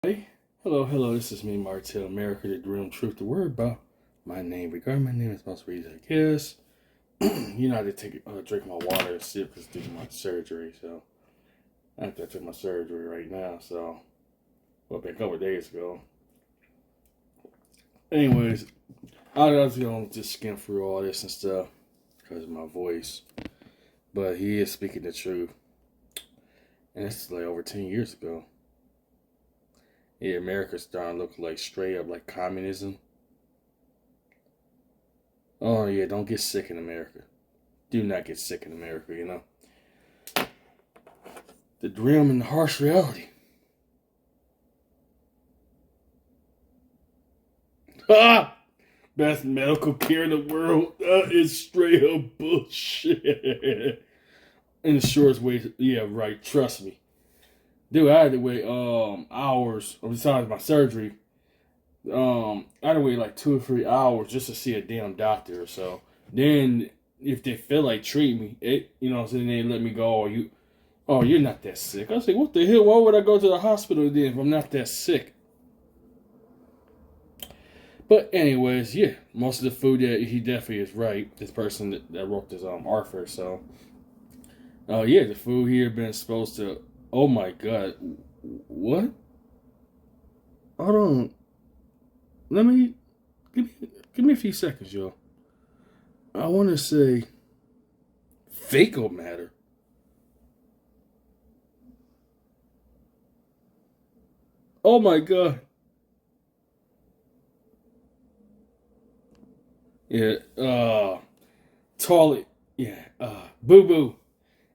Hey, hello, this is me, Martell, America, the Dream Truth, the word about my name. Regarding my name, it's most reason, I guess. I had to take drink my water and sip because due to my surgery, so I have to take my surgery right now, so, well, a couple of days ago. Anyways, I was going to just skim through all this and stuff because of my voice, but he is speaking the truth, and it's like over 10 years ago. Yeah, America's starting to look like straight up like communism. Oh yeah, don't get sick in America. Do not get sick in America. The grim and the harsh reality. Ah! Best medical care in the world. That is straight up bullshit. In the shortest way, yeah, right. Trust me. Dude, I had to wait hours, besides my surgery, I had to wait like 2 or 3 hours just to see a damn doctor or so. Then if they feel like treating me, so then they let me go. You're not that sick. I was like, what the hell? Why would I go to the hospital then if I'm not that sick? But anyways, yeah, most of the food that he definitely is right. This person that wrote this Arthur. So, yeah, the food here been supposed to. Oh my god, what? I don't. Let me give me a few seconds, yo. I want to say fecal matter. Oh my god. Yeah. Toilet. Yeah. Boo boo.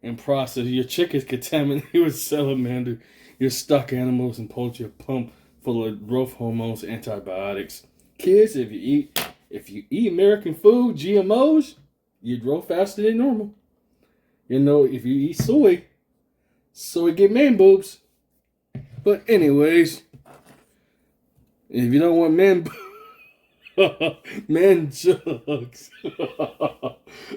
And process. Your chicken's contaminated with salamander. Your stuck animals and poultry are pumped full of growth hormones, and antibiotics. Kids, if you eat American food, GMOs, you grow faster than normal. If you eat soy get man boobs. But anyways, if you don't want man man jugs,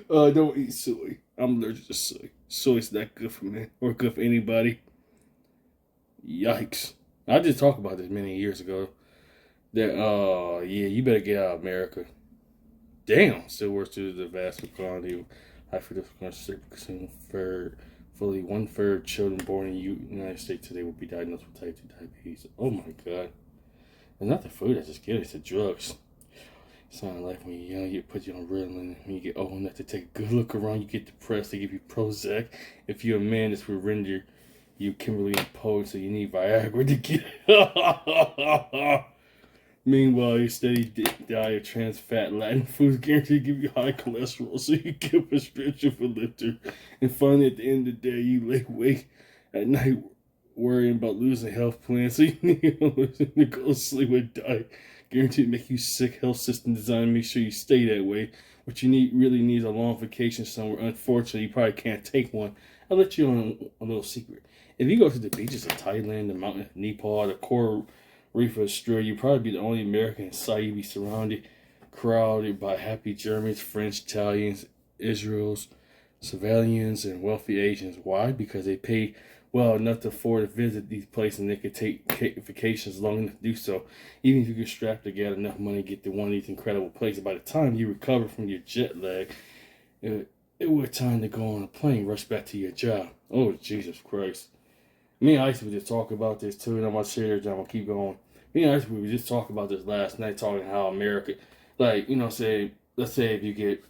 don't eat soy. I'm allergic to soy. Soy's not good for men or good for anybody. Yikes. I just talked about this many years ago. That yeah, you better get out of America. Damn, still works due to the vast quantity of hypertension for fully one-third children born in the United States today will be diagnosed with type 2 diabetes. Oh my god. It's not the food that's just good, it's the drugs. It's not like when you're young, you put you on Ritalin. When you get old enough to take a good look around, you get depressed, they give you Prozac. If you're a man, this will render you Kimberly and Poe, so you need Viagra to get. Meanwhile, your steady diet of trans fat Latin foods guaranteed to give you high cholesterol, so you get a prescription for lifter. And finally, at the end of the day, you lay awake at night worrying about losing health plans, so you need to go to sleep with diet guaranteed to make you sick. Health system designed to make sure you stay that way. What you really need is a long vacation somewhere. Unfortunately, you probably can't take one. I'll let you on a little secret. If you go to the beaches of Thailand, the mountains of Nepal, the coral reef of Australia, you'd probably be the only American in sight. You'd be crowded by happy Germans, French, Italians, Israels, civilians, and wealthy Asians. Why? Because they pay well enough to afford to visit these places, and they could take vacations long enough to do so. Even if you could strap together enough money to get to one of these incredible places, by the time you recover from your jet lag, it was time to go on a plane, rush back to your job. Oh, Jesus Christ. Me and Ice were just talking about this too, and I'm gonna share it. I'm gonna keep going. Me and Ice we were just talking about this last night, talking how America, like let's say if you get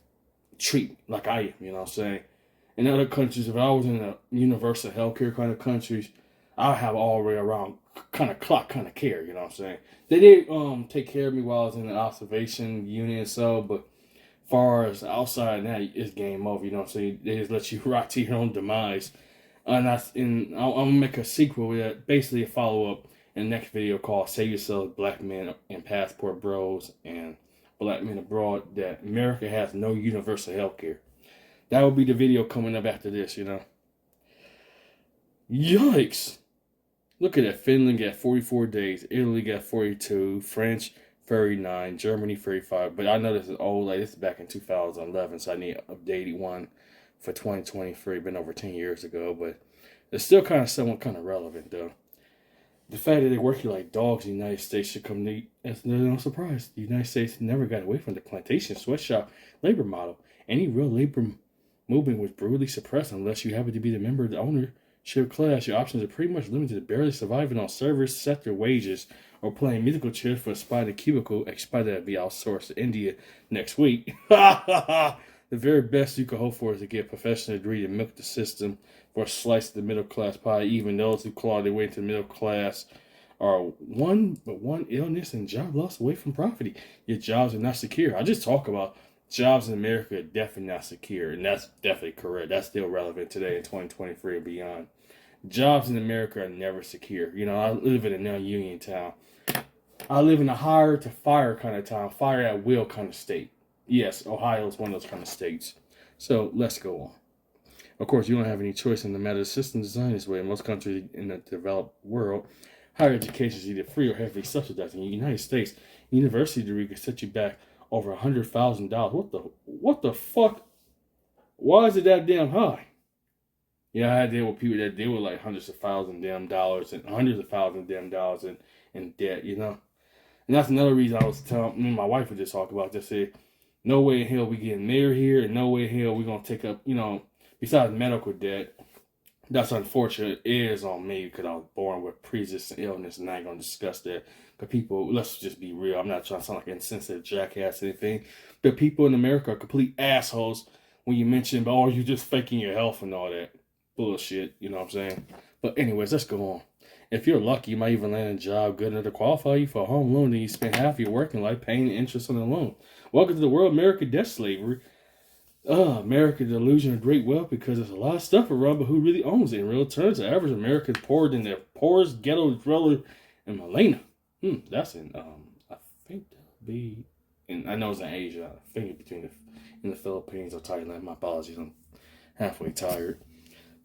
treated like I am, you know what I'm saying. In other countries, if I was in a universal healthcare kind of countries, I have all the way around kind of clock kind of care, you know what I'm saying. They did take care of me while I was in the observation unit and so, but far as outside that, it's game over, you know what I'm saying. They just let you rot to your own demise. And I'm gonna make a sequel with that, basically a follow up in the next video called "Save Yourself, Black Men and Passport Bros and Black Men Abroad." That America has no universal health care. That will be the video coming up after this. Yikes! Look at that. Finland got 44 days. Italy got 42. French 39. Germany 35. But I know this is old. Like this is back in 2011, so I need an updated one for 2023. Been over 10 years ago, but it's still kind of somewhat kind of relevant though. The fact that they work here like dogs in the United States should come as no surprise. The United States never got away from the plantation sweatshop labor model. Any real labor movement was brutally suppressed unless you happen to be the member of the ownership class. Your options are pretty much limited to barely surviving on service sector wages or playing musical chairs for a spot in a cubicle, expected to be outsourced to India next week. The very best you could hope for is to get a professional degree to milk the system for a slice of the middle class pie. Even those who claw their way to the middle class are one illness and job loss away from poverty. Your jobs are not secure. I just talk about jobs in America are definitely not secure, and that's definitely correct. That's still relevant today in 2023 and beyond. Jobs in America are never secure. You know, I live in a non-union town. I live in a hire to fire kind of town, fire at will kind of state. Yes, Ohio is one of those kind of states. So let's go on. Of course, you don't have any choice in the matter of system design this way. In most countries in the developed world, higher education is either free or heavily subsidized. In the United States, university degree can set you back over $100,000. What the fuck? Why is it that damn high? Yeah, I had to deal with people that deal with like hundreds of thousands damn dollars and hundreds of thousands damn dollars in debt, you know? And that's another reason I was telling me and my wife would just talk about this. Say, no way in hell we getting married here, and no way in hell we gonna take up, you know, besides medical debt. That's unfortunate. It is on me because I was born with pre-existing illness, and I ain't gonna discuss that. Because people, let's just be real. I'm not trying to sound like an insensitive jackass or anything, but people in America are complete assholes when you mention, oh, you're just faking your health and all that bullshit. You know what I'm saying? But anyways, let's go on. If you're lucky, you might even land a job good enough to qualify you for a home loan, then you spend half your working life paying the interest on the loan. Welcome to the world, America, debt slavery. America, the illusion of great wealth, because there's a lot of stuff around, but who really owns it? In real terms, the average American is poorer than the poorest ghetto dweller in Malena. That's in, I think that would be, and I know it's in Asia. I think it's in the Philippines or Thailand. My apologies, I'm halfway tired.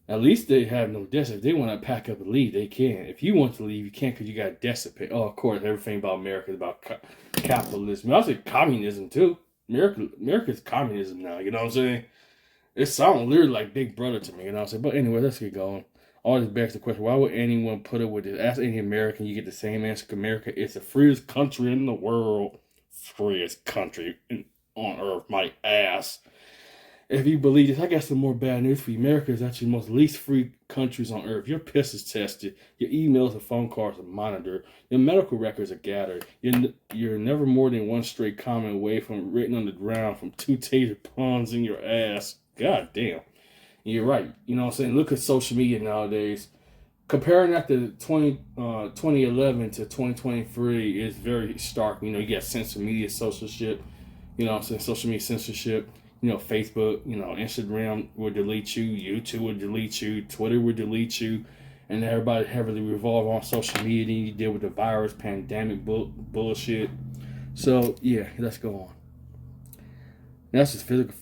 At least they have no debts. If they want to pack up and leave, they can. If you want to leave, you can't because you got debts to pay. Oh, of course, everything about America is about capitalism. I say communism, too. America's communism now, you know what I'm saying? It sounds literally like Big Brother to me, you know what I'm saying? But anyway, let's get going. All this begs the question, why would anyone put it with this? Ask any American, you get the same answer. America is the freest country in the world. Freest country on earth, my ass. If you believe this, I got some more bad news for you. America is actually the most least free countries on earth. Your piss is tested. Your emails and phone calls are monitored. Your medical records are gathered. You're never more than one straight comment away from written on the ground from 2 taser puns in your ass. God damn. And you're right. You know what I'm saying? Look at social media nowadays. Comparing that to 2011 to 2023 is very stark. You know, you got censored media censorship. You know what I'm saying? Social media censorship. You know, Facebook, you know, Instagram will delete you, YouTube will delete you, Twitter will delete you, and everybody heavily revolve on social media. Then you deal with the virus, pandemic bullshit. So, yeah, let's go on. That's just physical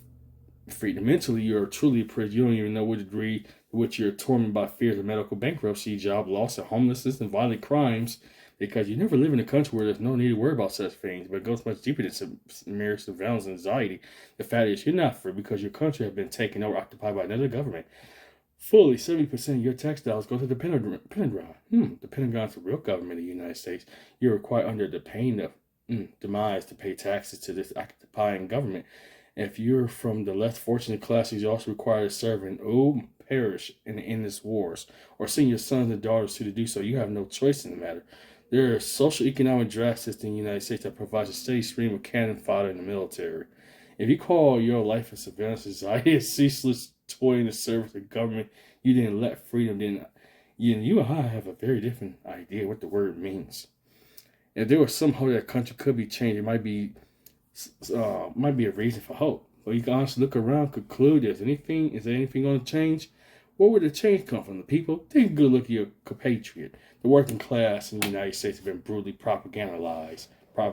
freedom. Mentally, you're truly a prisoner. You don't even know what degree to which you're tormented by fears of medical bankruptcy, job loss, and homelessness, and violent crimes. Because you never live in a country where there's no need to worry about such things, but it goes much deeper than mere surveillance and anxiety. The fact is, you're not free because your country has been taken over, occupied by another government. Fully 70% of your tax dollars go to the Pentagon. The Pentagon is the real government of the United States. You're required under the pain of demise to pay taxes to this occupying government. If you're from the less fortunate classes, you're also required to serve in perish in the endless wars, or send your sons and daughters to do so. You have no choice in the matter. There are social economic draft systems in the United States that provides a steady stream of cannon fodder in the military. If you call your life a surveillance anxiety, a ceaseless toy in the service of government, you didn't let freedom, then you and I have a very different idea what the word means. If there was some hope that country could be changed, it might be a reason for hope. But you can honestly look around, conclude is there anything going to change? Where would the change come from? The people? Take a good look at your compatriot. The working class in the United States have been brutally propagandized by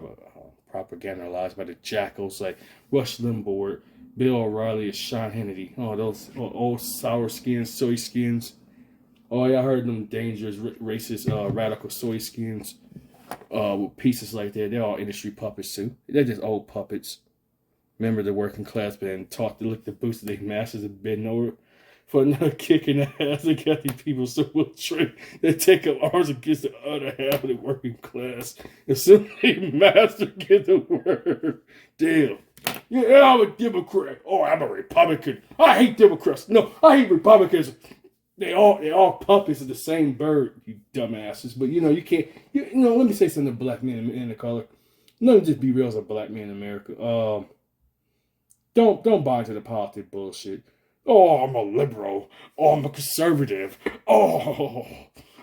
the jackals like Rush Limbaugh, Bill O'Reilly, and Sean Hannity. Oh, those old sour skins, soy skins. Oh, yeah, I heard them dangerous, racist, radical soy skins with pieces like that. They're all industry puppets, too. They're just old puppets. Remember, the working class been taught to lick the boots of their masters and bend over for not kicking the ass. They got these people so well trained. They take up arms against the other half of the working class. And simply master get the word. Damn. Yeah, I'm a Democrat. Oh, I'm a Republican. I hate Democrats. No, I hate Republicans. They all puppets of the same bird, you dumbasses. But you know, you can't. Let me say something to black men in the color. Let me just be real as a black man in America. Don't buy into the politic bullshit. Oh, I'm a liberal. Oh, I'm a conservative. Oh,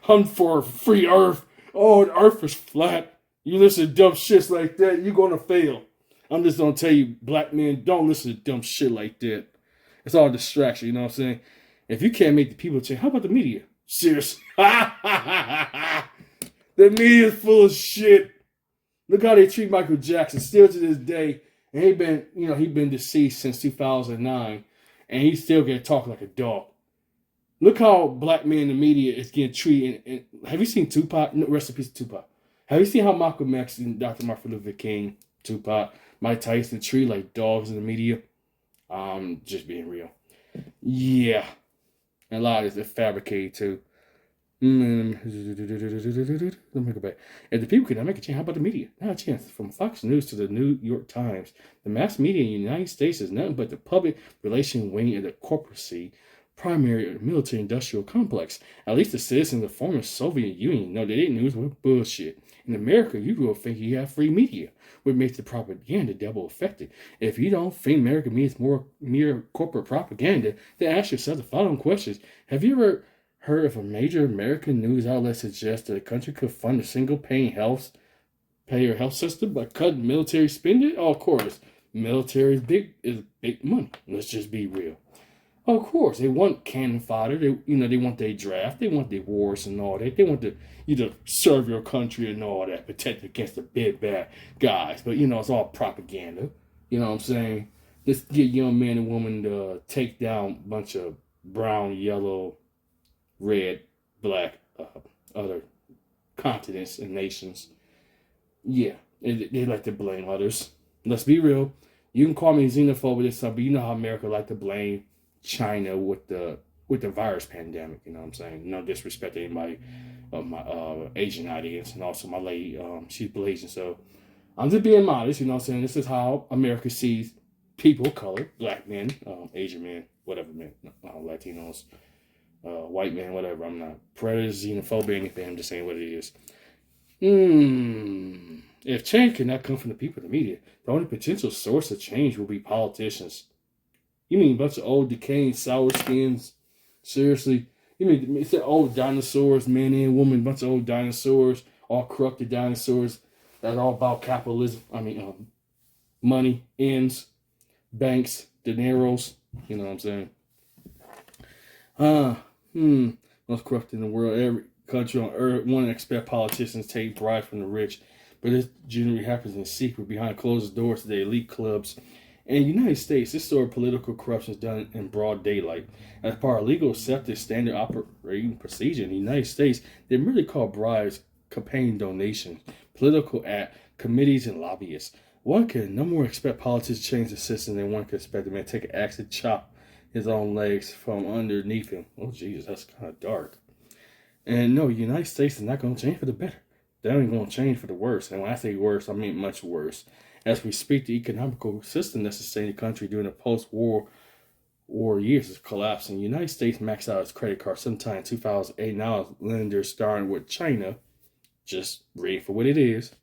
I'm for free earth. Oh, the earth is flat. You listen to dumb shits like that, you're gonna fail. I'm just gonna tell you, black men, don't listen to dumb shit like that. It's all distraction, you know what I'm saying? If you can't make the people change, how about the media? Seriously. The media is full of shit. Look how they treat Michael Jackson still to this day. And he been deceased since 2009. And he still get talk like a dog. Look how black men in the media is getting treated. And have you seen Tupac? No, rest in peace, Tupac. Have you seen how Malcolm X and Dr. Martin Luther King, Tupac, Mike Tyson treat like dogs in the media? Just being real. Yeah. And a lot of it's fabricated too. Let me go back. If the people could not make a change, how about the media? Not a chance. From Fox News to the New York Times, the mass media in the United States is nothing but the public relation wing of the corporacy, primary military-industrial complex. At least the citizens of the former Soviet Union know that their news was bullshit. In America, you will think you have free media, which makes the propaganda double effective. If you don't think America means more mere corporate propaganda, then ask yourself the following questions. Have you ever heard if a major American news outlet suggests that a country could fund a single-payer health system by cutting military spending? Oh, of course, military is big money. Let's just be real. Of course, they want cannon fodder. They want their draft. They want their wars and all that. They want you to serve your country and all that, protect against the big bad guys. But it's all propaganda. You know what I'm saying? Let's get young men and women to take down a bunch of brown, yellow, red, black, other continents and nations. Yeah, they like to blame others. Let's be real. You can call me xenophobic or something, but you know how America like to blame China with the virus pandemic. You know what I'm saying? No disrespect to anybody of my Asian audience, and also my lady, she's Blasian. So I'm just being modest. You know what I'm saying? This is how America sees people of color, black men, Asian men, whatever men, Latinos, white men, whatever. I'm not prejudice, xenophobic, anything. I'm just saying what it is. If change cannot come from the people of the media, the only potential source of change will be politicians. You mean a bunch of old, decaying, sour skins? Seriously? You mean it's the old dinosaurs, man and woman, bunch of old dinosaurs, all corrupted dinosaurs. That's all about capitalism. Money, ends, banks, dineros. You know what I'm saying? Most corrupt in the world. Every country on earth want to expect politicians to take bribes from the rich. But this generally happens in secret behind closed doors to the elite clubs. In the United States, this sort of political corruption is done in broad daylight. As part of legal accepted standard operating procedure in the United States, they're merely called bribes, campaign donations, political act, committees, and lobbyists. One can no more expect politicians to change the system than one can expect a man to take an axe and chop his own legs from underneath him. Oh, Jesus, that's kind of dark. And no, the United States is not going to change for the better. They're only going to change for the worse. And when I say worse, I mean much worse. As we speak, the economical system that sustained the country during the post-war years is collapsing. The United States maxed out its credit card sometime in 2008. Now lenders starting with China, just ready for what it is,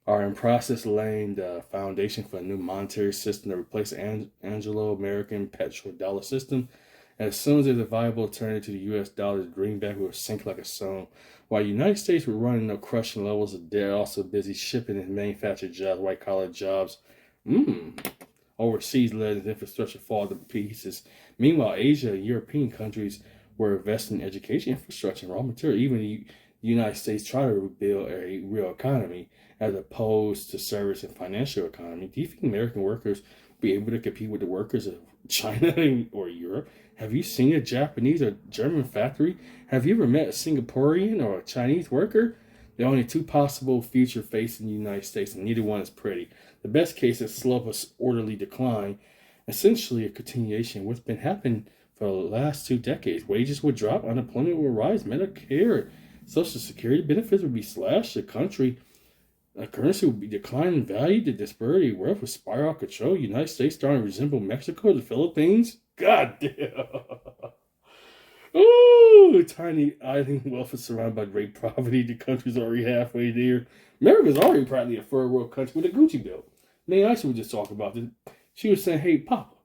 are in process of laying the foundation for a new monetary system to replace the Anglo-American petrodollar system. As soon as there's a viable alternative to the U.S. dollar, the greenback will sink like a stone. While the United States were running up crushing levels of debt, also busy shipping and manufacturing jobs, white-collar jobs, overseas led as infrastructure fall to pieces. Meanwhile, Asia and European countries were investing in education infrastructure and raw material. Even the United States tried to rebuild a real economy as opposed to service and financial economy. Do you think American workers will be able to compete with the workers of China or Europe? Have you seen a Japanese or German factory? Have you ever met a Singaporean or a Chinese worker? There are only two possible future faces in the United States, and neither one is pretty. The best case is slow but orderly decline, essentially a continuation of what's been happening for the last 2 decades. Wages would drop, unemployment would rise, Medicare, Social Security benefits would be slashed, the country currency would be declining in value, the disparity of wealth would spiral out of control, United States starting to resemble Mexico, the Philippines. God damn. Ooh, tiny island wealth is surrounded by great poverty. The country's already halfway there. America's already practically a third world country with a Gucci belt. May I was just talking about this. She was saying, "Hey, Papa,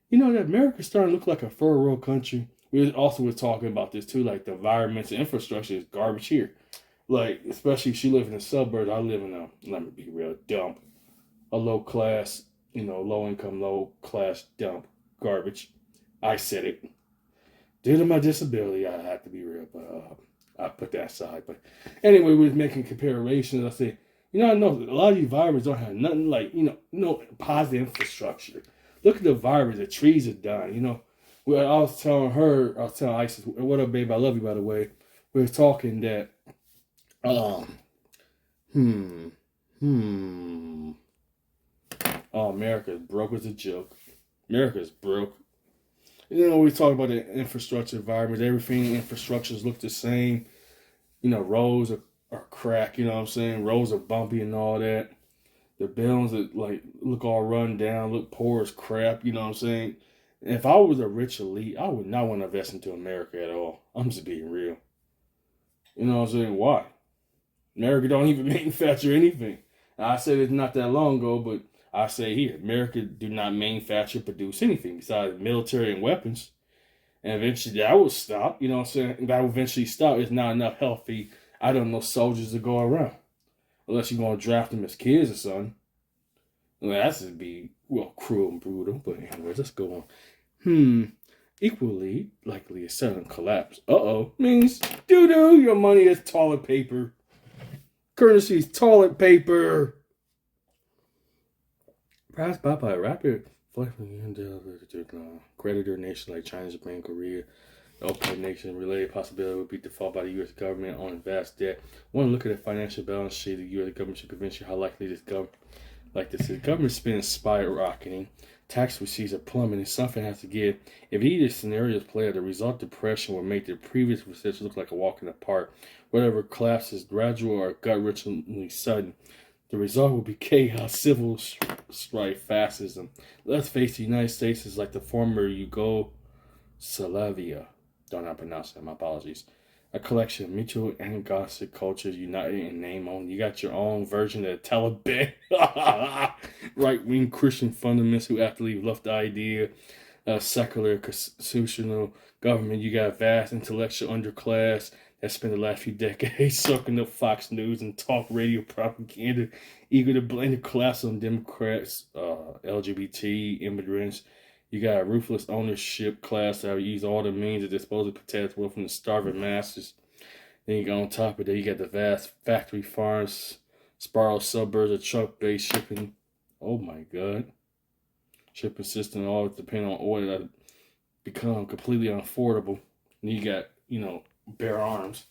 you know that America's starting to look like a third world country." We also was talking about this too, like the environmental infrastructure is garbage here. Like, especially if she live in the suburbs, I live in a, let me be real, dump. A low class, low income, low class dump. Garbage. I said it. Due to my disability, I have to be real, but I put that aside. But anyway, we was making comparisons. I said, I know a lot of these viruses don't have nothing like, no positive infrastructure. Look at the virus, the trees are dying, Well, I was telling Isis, what up, babe? I love you, by the way. We were talking that, um, hmm, hmm. Oh, America's broke as a joke. America's broke. We talk about the infrastructure environment. Everything infrastructures look the same. Roads are crack, you know what I'm saying? Roads are bumpy and all that. The buildings that look all run down, look poor as crap, you know what I'm saying? If I was a rich elite, I would not want to invest into America at all. I'm just being real. You know what I'm saying? Why? America don't even manufacture anything. I said it not that long ago, but I say here, America do not manufacture, produce anything besides military and weapons. And eventually that will stop, you know what I'm saying? That will eventually stop. It's not enough healthy, soldiers to go around. Unless you're going to draft them as kids or something. Well, that's just be, cruel and brutal. But anyways, let's go on. Equally likely a sudden collapse. Means doo-doo, your money is toilet paper. Currency is toilet paper. Perhaps by a rapid creditor nation like China, Japan, Korea, the OPEC nation related possibility would be default by the U.S. government on vast debt. One look at the financial balance sheet of the U.S. government should convince you how likely this is. Government spending skyrocketing, tax receipts are plummeting, something has to give. If either scenarios play out, the result depression will make the previous recession look like a walk in the park. Whatever collapse is gradual or gut-wrenchingly sudden, the result will be chaos, civil strife, fascism. Let's face it, the United States is like the former Yugoslavia. Don't know how to pronounce that, my apologies. A collection of mutual antagonistic cultures united in name only. You got your own version of the Taliban. Right-wing Christian fundamentalists who actively left the idea of secular constitutional government. You got a vast intellectual underclass that spent the last few decades sucking up Fox News and talk radio propaganda, eager to blame the collapse on Democrats, LGBT, immigrants. You got a ruthless ownership class that will use all the means at disposal to protect wealth from the starving masses. Then you got on top of that, you got the vast factory farms, spiral suburbs of truck-based shipping. Oh my God. Shipping system all depend on oil that become completely unaffordable. And you got, bare arms.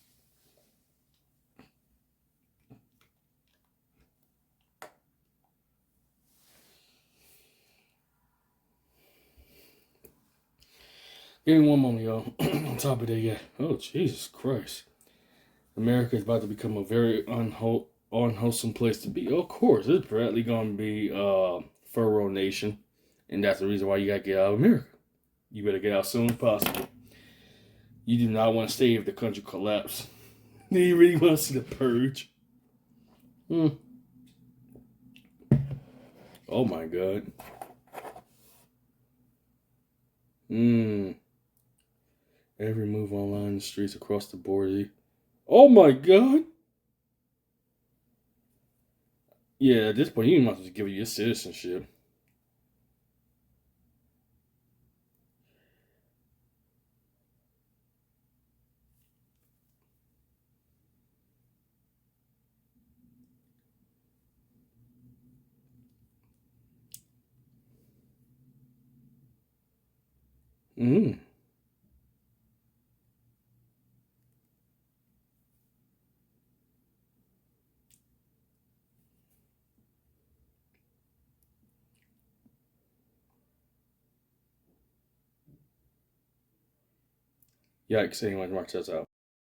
Give me one moment, y'all. On top of that, yeah. Oh, Jesus Christ. America is about to become a very unwholesome place to be. Of course, it's probably going to be furrow nation. And that's the reason why you got to get out of America. You better get out as soon as possible. You do not want to stay if the country collapses. Do you really want to see the purge? Oh my God. Every move online in the streets across the board. Oh my God. Yeah, at this point, you might as well give you your citizenship. Yikes. Anyway, Martez out.